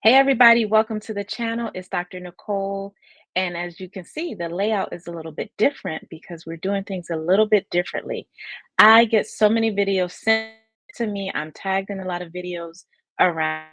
Hey everybody, welcome to the channel. It's Dr. Nicole. And as you can see, the layout is a little bit different because we're doing things a little bit differently. I get so many videos sent to me. I'm tagged in a lot of videos around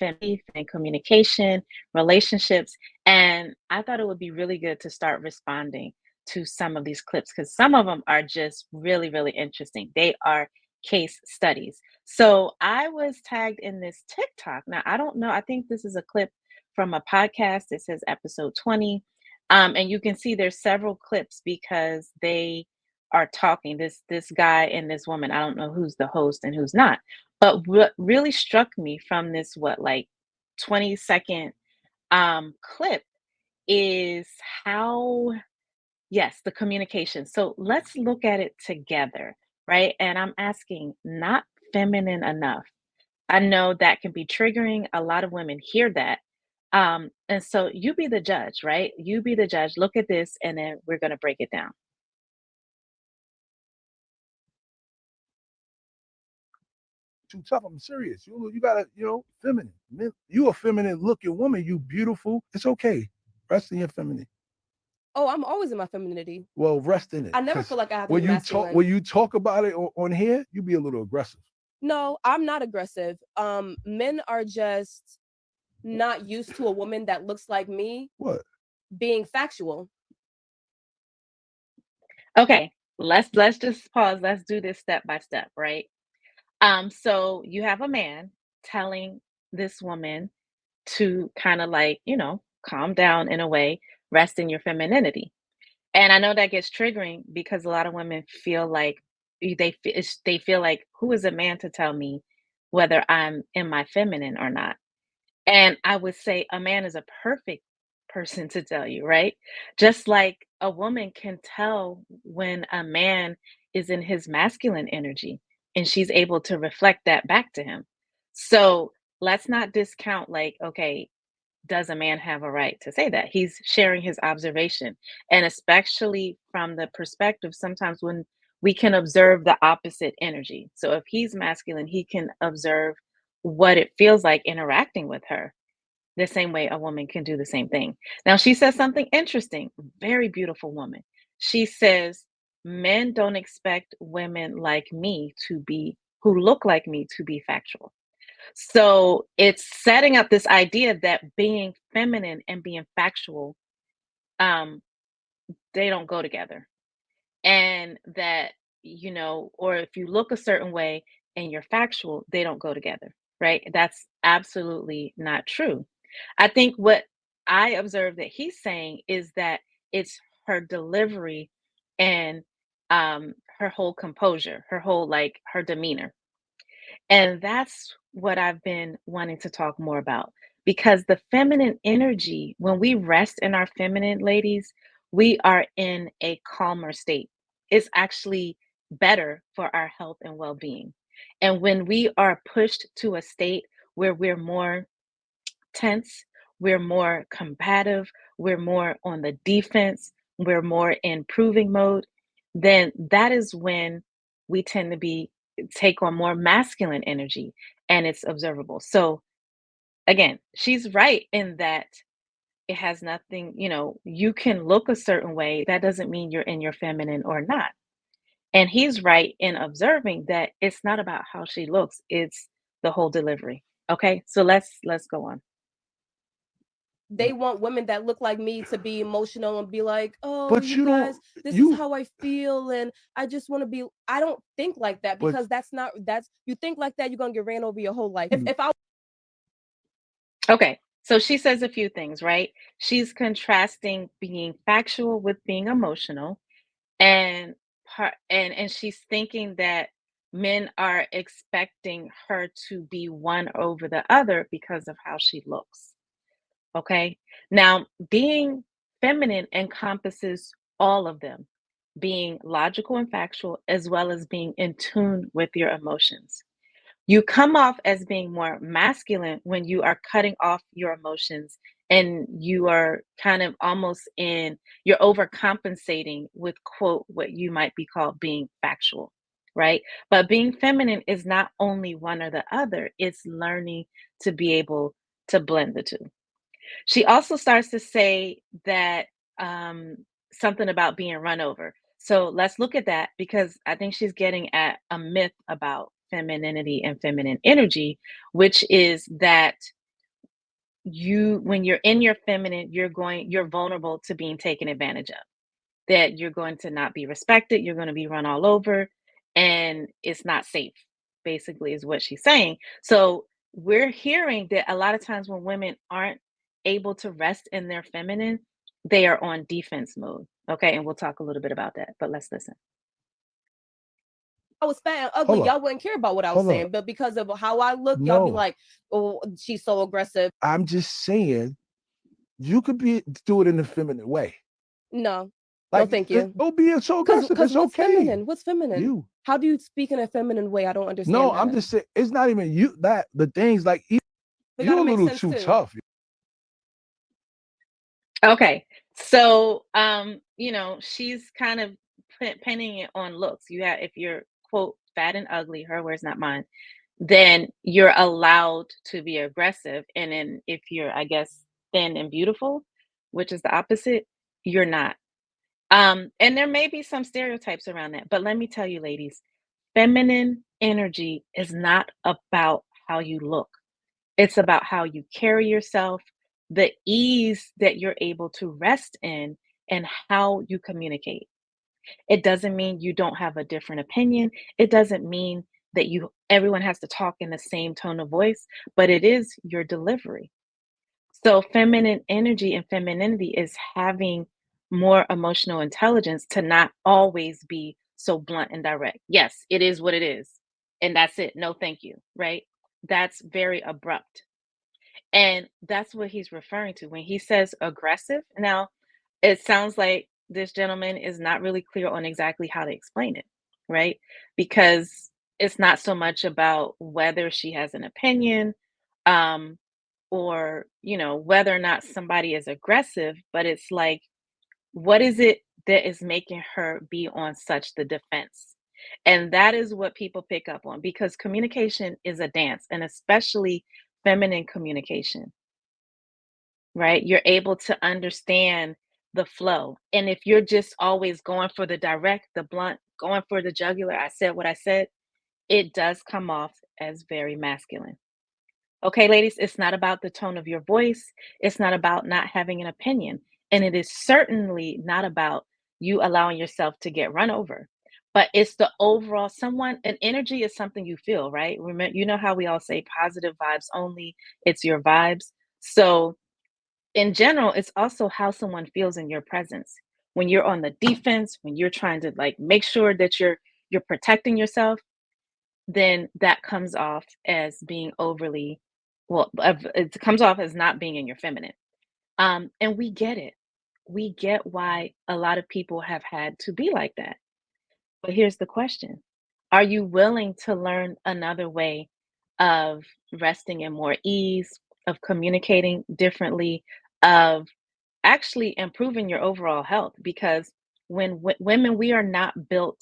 family and communication, relationships, and I thought it would be really good to start responding to some of these clips because some of them are just really, really interesting. They are case studies. So I was tagged in this TikTok. Now, I don't know, I think this is a clip from a podcast. It says episode 20. And you can see there's several clips because they are talking. This guy and this woman. I don't know who's the host and who's not. But what really struck me from this, what, like 20-second clip is how, yes, the communication. So let's look at it together, right? And I'm asking, not feminine enough. I know that can be triggering. A lot of women hear that. And so you be the judge, right? You be the judge. Look at this, and then we're going to break it down. Too tough. I'm serious. You gotta, feminine. You a feminine looking woman. You beautiful. It's okay. Rest in your femininity. Oh, I'm always in my femininity. Well, rest in it. I never feel Cause like I have to be when you talk, when masculine. you talk about it on here, you be a little aggressive. No, I'm not aggressive. Men are just not used to a woman that looks like me What? being factual. Okay, let's just pause. Let's do this step by step, right? So you have a man telling this woman to kind of like, calm down in a way, rest in your femininity. And I know that gets triggering because a lot of women feel like they feel like, who is a man to tell me whether I'm in my feminine or not? And I would say a man is a perfect person to tell you, right? Just like a woman can tell when a man is in his masculine energy and she's able to reflect that back to him. So let's not discount, like, okay, does a man have a right to say that? He's sharing his observation. And especially from the perspective, sometimes when we can observe the opposite energy. So if he's masculine, he can observe what it feels like interacting with her the same way a woman can do the same thing. Now, she says something interesting, very beautiful woman. She says, men don't expect women like me to be, who look like me, to be factual. So it's setting up this idea that being feminine and being factual, um, they don't go together. And that, or if you look a certain way and you're factual, they don't go together, right? That's absolutely not true. I think what I observe that he's saying is that it's her delivery and her whole composure, her whole, like, her demeanor. And that's what I've been wanting to talk more about because the feminine energy, when we rest in our feminine, ladies, we are in a calmer state. It's actually better for our health and well being. And when we are pushed to a state where we're more tense, we're more combative, we're more on the defense, we're more in proving mode, then that is when we tend to be take on more masculine energy and it's observable. So again, she's right in that it has nothing, you can look a certain way. That doesn't mean you're in your feminine or not. And he's right in observing that it's not about how she looks, it's the whole delivery. Okay? So let's go on. They want women that look like me to be emotional and be like, "Oh, But you you don't. guys, this is You. how I feel and I just want to be." I don't think like that But because that's you think like that, you're going to get ran over your whole life. you. If I Okay. So she says a few things, right? She's contrasting being factual with being emotional, and and she's thinking that men are expecting her to be one over the other because of how she looks. Okay? Now, being feminine encompasses all of them, being logical and factual as well as being in tune with your emotions. You come off as being more masculine when you are cutting off your emotions and you are kind of almost you're overcompensating with, quote, what you might be called being factual, right? But being feminine is not only one or the other, it's learning to be able to blend the two. She also starts to say that um, something about being run over. So let's look at that because I think she's getting at a myth about femininity and feminine energy, which is that when you're in your feminine, you're vulnerable to being taken advantage of, that you're going to not be respected, you're going to be run all over, and it's not safe, basically, is what she's saying. So we're hearing that a lot of times when women aren't able to rest in their feminine, they are on defense mode. Okay. And we'll talk a little bit about that, but let's listen. I was fat and ugly, Hold up. y'all wouldn't care about what I was Hold up. saying. But because of how I look, y'all be No, like, "Oh, she's so aggressive." I'm just saying you could do it in a feminine way. No, no, Like, thank you. don't be so Because aggressive. because It's what's okay. feminine? What's feminine? You. How do you speak in a feminine way? I don't No, understand I'm that. just saying it's not even you that the things like It you're gotta a make little sense too too. tough. Okay. So, she's kind of pinning it on looks. If you're, quote, fat and ugly, her words, not mine, then you're allowed to be aggressive. And then if you're, I guess, thin and beautiful, which is the opposite, you're not. And there may be some stereotypes around that, but let me tell you, ladies, feminine energy is not about how you look. It's about how you carry yourself, the ease that you're able to rest in, and how you communicate. It doesn't mean you don't have a different opinion. It doesn't mean that everyone has to talk in the same tone of voice, but it is your delivery. So feminine energy and femininity is having more emotional intelligence to not always be so blunt and direct. Yes, it is what it is. And that's it. No, thank you. Right? That's very abrupt. And that's what he's referring to when he says aggressive. Now, it sounds like this gentleman is not really clear on exactly how to explain it, right? Because it's not so much about whether she has an opinion, um, or, whether or not somebody is aggressive, but it's like, what is it that is making her be on such the defense? And that is what people pick up on because communication is a dance, and especially feminine communication, right? You're able to understand the flow. And if you're just always going for the direct, the blunt, going for the jugular, I said what I said, it does come off as very masculine. Okay, ladies, it's not about the tone of your voice. It's not about not having an opinion. And it is certainly not about you allowing yourself to get run over. But it's the overall an energy is something you feel, right? Remember, you know how we all say positive vibes only, it's your vibes. So in general, it's also how someone feels in your presence. When you're on the defense, when you're trying to like make sure that you're protecting yourself, then that comes off as being overly it comes off as not being in your feminine. And we get it. We get why a lot of people have had to be like that. But here's the question. Are you willing to learn another way of resting in more ease, of communicating differently, of actually improving your overall health? Because when women, we are not built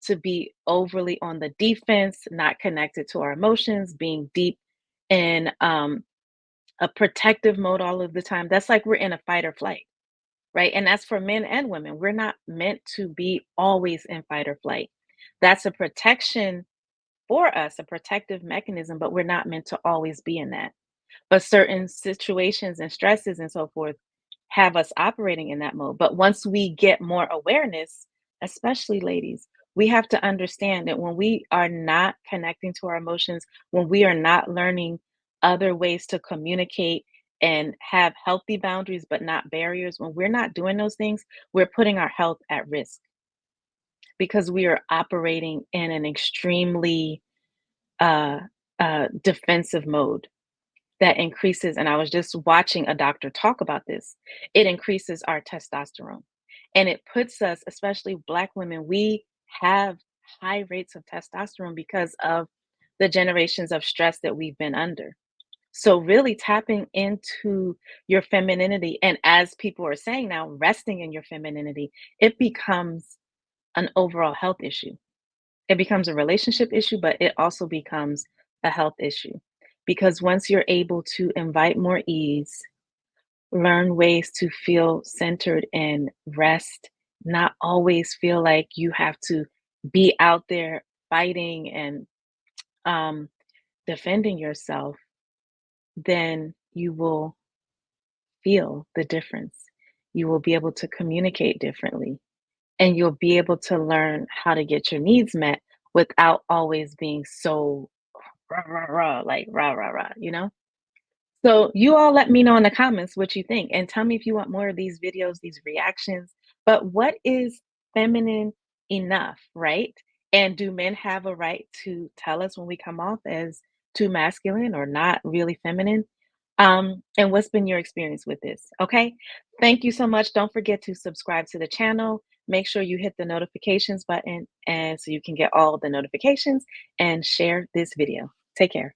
to be overly on the defense, not connected to our emotions, being deep in a protective mode all of the time. That's like we're in a fight or flight, right? And that's for men and women. We're not meant to be always in fight or flight. That's a protection for us, a protective mechanism, but we're not meant to always be in that. But certain situations and stresses and so forth have us operating in that mode. But once we get more awareness, especially ladies, we have to understand that when we are not connecting to our emotions, when we are not learning other ways to communicate and have healthy boundaries, but not barriers, when we're not doing those things, we're putting our health at risk because we are operating in an extremely uh, defensive mode that increases, and I was just watching a doctor talk about this, it increases our testosterone. And it puts us, especially Black women, we have high rates of testosterone because of the generations of stress that we've been under. So, really tapping into your femininity, and as people are saying now, resting in your femininity, it becomes an overall health issue. It becomes a relationship issue, but it also becomes a health issue. because once you're able to invite more ease, learn ways to feel centered and rest, not always feel like you have to be out there fighting and um, defending yourself, then you will feel the difference. You will be able to communicate differently, and you'll be able to learn how to get your needs met without always being so rah, rah, rah, like rah, rah, rah, you know? So you all let me know in the comments what you think and tell me if you want more of these videos, these reactions. But what is feminine enough, right? And do men have a right to tell us when we come off as too masculine or not really feminine? And what's been your experience with this? Okay. Thank you so much. Don't forget to subscribe to the channel. Make sure you hit the notifications button and so you can get all the notifications and share this video. Take care.